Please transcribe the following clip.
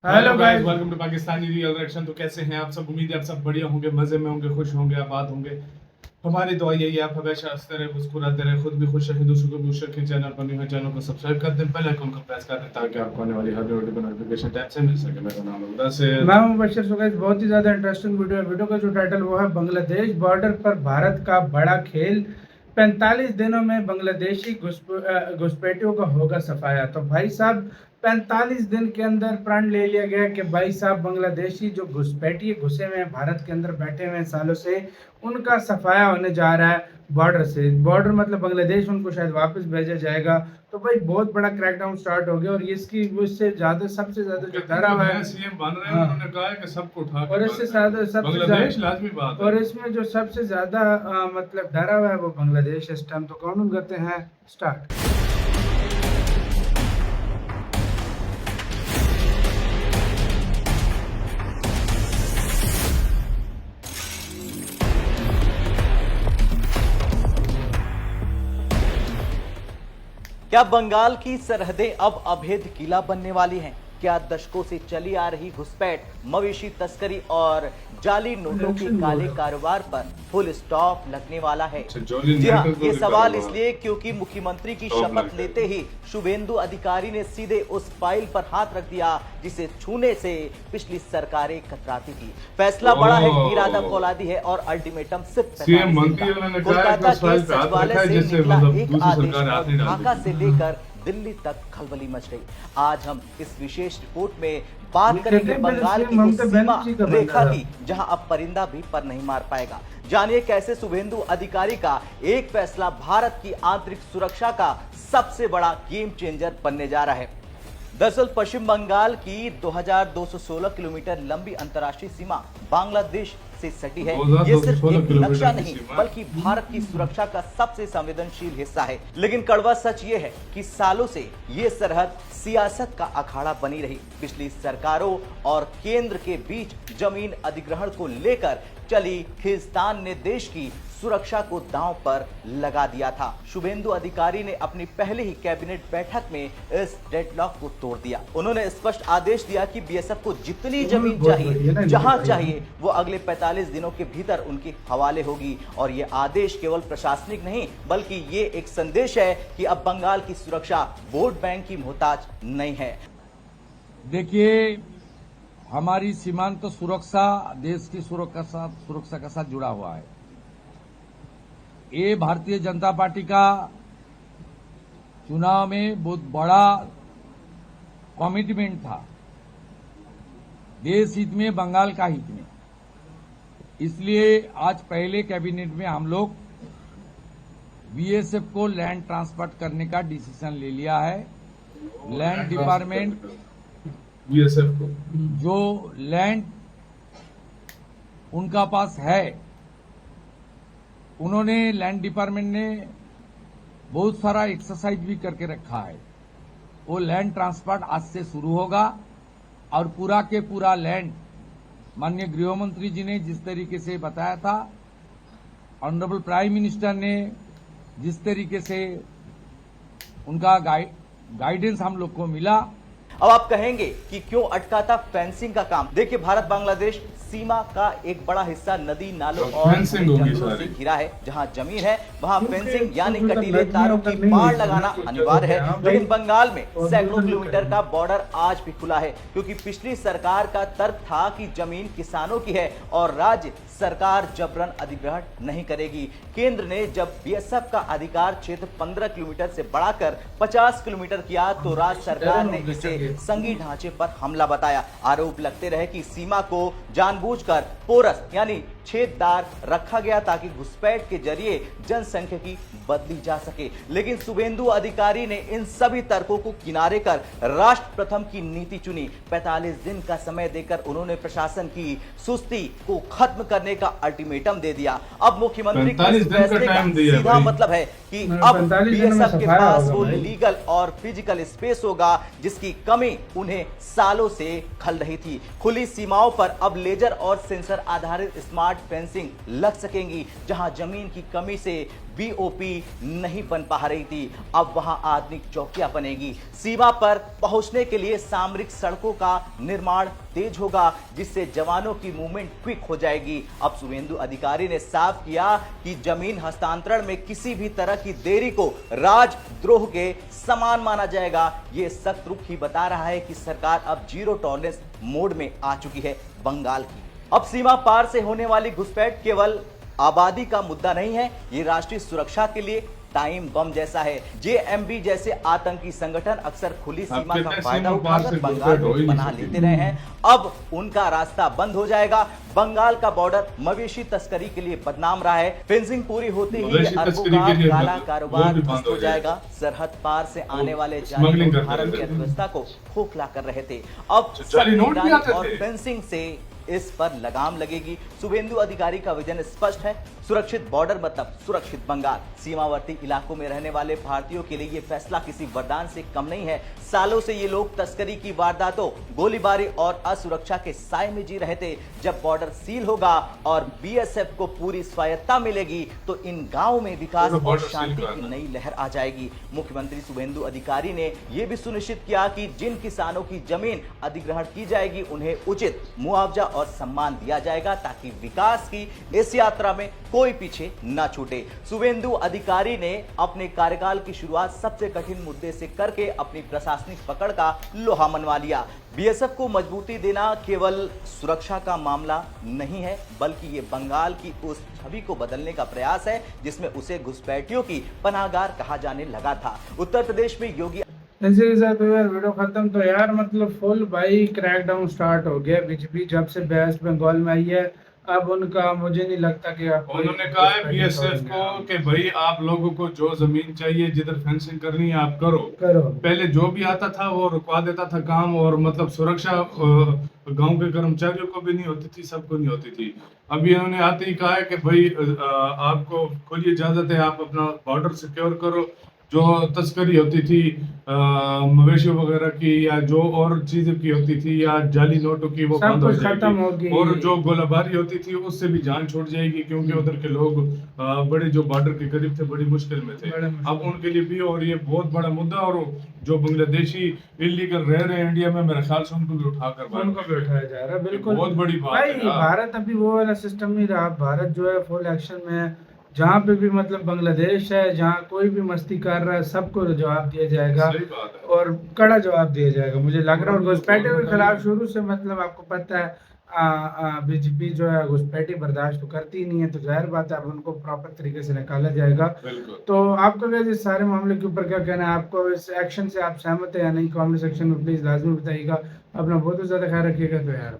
Hello guys, welcome to Pakistani real reaction. तो कैसे हैं आप सब? उम्मीद है आप सब बढ़िया होंगे, मजे में होंगे, खुश होंगे, आबाद होंगे। हमारी दुआ यही है आप हमेशा हंसते रहे, मुस्कुराते रहे, खुद भी खुश रखें, दूसरों को भी खुश रखें। चैनल पर न्यू है, चैनल को सब्सक्राइब कर दें, बेल आइकन को प्रेस कर दें ताकि आपको आने वाली हर वीडियो की नोटिफिकेशन टाइम से मिल सके। मेरा नाम है मुदस्सिर। मैं हूं मुबशर। सो गाइस, बहुत ही ज़्यादा इंटरेस्टिंग वीडियो है। वीडियो का जो टाइटल वो है बांग्लादेश बॉर्डर पर भारत का बड़ा खेल, 45 दिनों में बांग्लादेशी घुसपैठियों का होगा सफाया। तो भाई साहब, 45 दिन के अंदर प्रण ले लिया गया कि भाई साहब बांग्लादेशी जो घुसपैठी घुसे हुए हैं, भारत के अंदर बैठे हुए हैं सालों से, उनका सफाया होने जा रहा है बॉर्डर से। बॉर्डर मतलब बांग्लादेश, उनको शायद वापस भेजा जाएगा। तो भाई बहुत बड़ा क्रैकडाउन स्टार्ट हो गया और इसकी उससे ज्यादा सबसे ज्यादा जो डरा हुआ है सीएम बन रहे हैं, उन्होंने कहा है कि सबको उठा के और इससे ज्यादा सबसे बांग्लादेश लाजमी बात है। और इसमें जो सबसे ज्यादा मतलब डरा हुआ है वो बांग्लादेश इस टाइम। तो कानून करते हैं स्टार्ट। क्या बंगाल की सरहदें अब अभेद किला बनने वाली हैं? क्या दशकों से चली आ रही घुसपैठ, मवेशी तस्करी और जाली नोटों के काले कारोबार पर फुल स्टॉप लगने वाला है? जी हाँ, ये सवाल इसलिए क्योंकि मुख्यमंत्री की शपथ लेते ही शुभेंदु अधिकारी ने सीधे उस फाइल पर हाथ रख दिया जिसे छूने से पिछली सरकारें कतराती थी। फैसला बड़ा है, इरादा फौलादी है और अल्टीमेटम सिर्फ 45 दिन का। कोलकाता के सचिवालय से निकला एक आदेश और ढाका से लेकर दिल्ली तक खलबली मच गई। आज हम इस विशेष रिपोर्ट में बात करेंगे बंगाल की उस सीमा रेखा की जहां अब परिंदा भी पर नहीं मार पाएगा। जानिए कैसे शुभेंदु अधिकारी का एक फैसला भारत की आंतरिक सुरक्षा का सबसे बड़ा गेम चेंजर बनने जा रहा है। दरअसल पश्चिम बंगाल की 2216 किलोमीटर लंबी अंतर्राष्ट्रीय सीमा बांग्लादेश से सटी है। ये सिर्फ एक नक्शा नहीं बल्कि भारत की सुरक्षा का सबसे संवेदनशील हिस्सा है। लेकिन कड़वा सच ये है कि सालों से ये सरहद सियासत का अखाड़ा बनी रही। पिछली सरकारों और केंद्र के बीच जमीन अधिग्रहण को लेकर चली खींचतान ने देश की सुरक्षा को दांव पर लगा दिया था। शुभेंदु अधिकारी ने अपनी पहले ही कैबिनेट बैठक में इस डेडलॉक को तोड़ दिया। उन्होंने स्पष्ट आदेश दिया कि बीएसएफ को जितनी जमीन चाहिए, जहां चाहिए, वो अगले 45 दिनों के भीतर उनके हवाले होगी। और ये आदेश केवल प्रशासनिक नहीं बल्कि ये एक संदेश है कि अब बंगाल की सुरक्षा वोट बैंक की मोहताज नहीं है। देखिए, हमारी सीमांत सुरक्षा देश की सुरक्षा के साथ जुड़ा हुआ है। ये भारतीय जनता पार्टी का चुनाव में बहुत बड़ा कमिटमेंट था, देश हित में, बंगाल का हित में। इसलिए आज पहले कैबिनेट में हम लोग बीएसएफ को लैंड ट्रांसफर करने का डिसीजन ले लिया है। लैंड डिपार्टमेंट बीएसएफ को जो लैंड उनका पास है, उन्होंने लैंड डिपार्टमेंट ने बहुत सारा एक्सरसाइज भी करके रखा है। वो लैंड ट्रांसफर आज से शुरू होगा और पूरा के पूरा लैंड माननीय गृह मंत्री जी ने जिस तरीके से बताया था, ऑनरेबल प्राइम मिनिस्टर ने जिस तरीके से उनका गाइडेंस हम लोग को मिला। अब आप कहेंगे कि क्यों अटका था फेंसिंग का काम? देखिए, भारत बांग्लादेश सीमा का एक बड़ा हिस्सा नदी, नालों और जंगलों से घिरा है। जहां जमीन है वहां फेंसिंग यानी कटीले तारों की बाड़ लगाना अनिवार्य है। लेकिन बंगाल में सैकड़ों किलोमीटर का बॉर्डर आज भी खुला है क्योंकि पिछली सरकार का तर्क था कि जमीन किसानों की है और राज्य सरकार जबरन अधिग्रहण नहीं करेगी। केंद्र ने जब बीएसएफ का अधिकार क्षेत्र 15 किलोमीटर से बढ़ाकर 50 किलोमीटर किया तो राज्य सरकार ने इसे संघीय ढांचे पर हमला बताया। आरोप लगते रहे कि सीमा को जानबूझकर पोरस यानी छेददार रखा गया ताकि घुसपैठ के जरिए जनसंख्या की बदली जा सके। लेकिन शुभेंदु अधिकारी ने इन सभी तर्कों को किनारे कर राष्ट्र प्रथम की नीति चुनी। 45 दिन का समय देकर उन्होंने प्रशासन की सुस्ती को खत्म करने का अल्टीमेटम दे दिया। अब मुख्यमंत्री के इस फैसले का सीधा मतलब है कि अब बीएसएफ के पास वो लीगल और फिजिकल स्पेस होगा जिसकी कमी कमी उन्हें सालों से खल रही थी। खुली सीमाओं पर अब लेजर और सेंसर आधारित स्मार्ट फेंसिंग लग सकेंगी। जहां जमीन की कमी से बीओपी नहीं बन पा रही थी, अब वहां आधुनिक चौकियां बनेगी। सीमा पर पहुंचने के लिए सामरिक सड़कों का निर्माण तेज होगा, जिससे जवानों की मूवमेंट क्विक हो जाएगी। अब शुभेंदु अधिकारी ने साफ किया कि जमीन हस्तांतरण में किसी भी तरह की देरी को राजद्रोह के समान माना जाएगा। ये सख्त रुख ही बता रहा है कि सरकार अब जीरो टॉलरेंस मोड में आ चुकी है बंगाल की। अब सीमा पार से होने वाली घुसपैठ केवल आबादी का मुद्दा नहीं है, ये राष्ट्रीय सुरक्षा के लिए टाइम बम जैसा है। जेएमबी जैसे आतंकी संगठन अक्सर खुली सीमा का फायदा उठाकर बंगाल को बना लेते रहे हैं। अब उनका रास्ता बंद हो जाएगा। बंगाल का बॉर्डर मवेशी तस्करी के लिए बदनाम रहा है। फेंसिंग पूरी होते ही अरबों का काला कारोबार ध्वस्त हो जाएगा। सरहद पार से आने वाले जाली नोट भारत की अर्थव्यवस्था को खोखला कर रहे थे। अब और फेंसिंग से इस पर लगाम लगेगी। शुभेंदु अधिकारी का विजन स्पष्ट है, सुरक्षित बॉर्डर मतलब सुरक्षित बंगाल। सीमावर्ती इलाकों में रहने वाले भारतीयों के लिए यह फैसला किसी वरदान से कम नहीं है। सालों से ये लोग तस्करी की वारदातों, गोलीबारी और असुरक्षा के साए में जी रहे थे। जब बॉर्डर सील होगा और बीएसएफ को पूरी स्वायत्ता मिलेगी तो इन गांवों में विकास और शांति की नई लहर आ जाएगी। मुख्यमंत्री शुभेंदु अधिकारी ने यह भी सुनिश्चित किया कि जिन किसानों की जमीन अधिग्रहण की जाएगी उन्हें उचित मुआवजा और सम्मान दिया जाएगा, ताकि विकास की इस यात्रा में कोई पीछे न छूटे। शुभेंदु अधिकारी ने अपने कार्यकाल की शुरुआत सबसे कठिन मुद्दे से करके अपनी प्रशासनिक पकड़ का लोहा मनवा लिया। बीएसएफ को मजबूती देना केवल सुरक्षा का मामला नहीं है, बल्कि ये बंगाल की उस छवि को बदलने का प्रयास है जिसमें उसे घुसपैठियों की पनाहगार कहा जाने लगा था। उत्तर प्रदेश में योगी इसी के साथ यार वीडियो खत्म। तो यार मतलब फुल भाई क्रैकडाउन स्टार्ट हो गया। बीजेपी जब से वेस्ट बंगाल में आई है, अब उनका मुझे नहीं लगता कि उन्होंने कहा है बीएसएफ को कि भाई आप लोगों को जो जमीन चाहिए, जिधर फेंसिंग करनी है आप करो। पहले जो भी आता था वो रुकवा देता था काम, और मतलब सुरक्षा गांव के कर्मचारियों को भी नहीं होती थी, सबको नहीं होती थी। अभी इन्होंने आते ही कहा है कि भाई आपको खुली इजाजत है, आप अपना बॉर्डर सिक्योर करो। जो तस्करी होती थी मवेशियों वगैरह की, या जो और चीजों की होती थी, या जाली नोटों की, वो बंद हो जाएगी। और जो गोलाबारी होती थी उससे भी जान छूट जाएगी, क्योंकि उधर के लोग बड़े जो बॉर्डर के करीब थे बड़ी मुश्किल में थे। अब उनके लिए भी, और ये बहुत बड़ा मुद्दा, और जो बांग्लादेशी इलीगल रह रहे हैं इंडिया में, मेरे ख्याल से उनको भी उठाया जा रहा है। बिल्कुल बहुत बड़ी बात है। भारत अभी वो वाला सिस्टम नहीं रहा। भारत जो है फुल एक्शन में है। जहाँ पे भी मतलब बांग्लादेश है, जहाँ कोई भी मस्ती कर रहा है, सबको जवाब दिया जाएगा, और कड़ा जवाब दिया जाएगा मुझे लग रहा है। और घुसपैठियों के खिलाफ शुरू से मतलब आपको पता है बीजेपी जो है घुसपैठी बर्दाश्त तो करती नहीं है, तो जाहिर बात है अब उनको प्रॉपर तरीके से निकाला जाएगा। तो आपको वैसे इस सारे मामले के ऊपर क्या कहना है? आपको इस एक्शन से आप सहमत है या नहीं? कमेंट सेक्शन में प्लीज लाजमी बताइएगा। अपना बहुत ज्यादा ख्याल रखिएगा। तो यार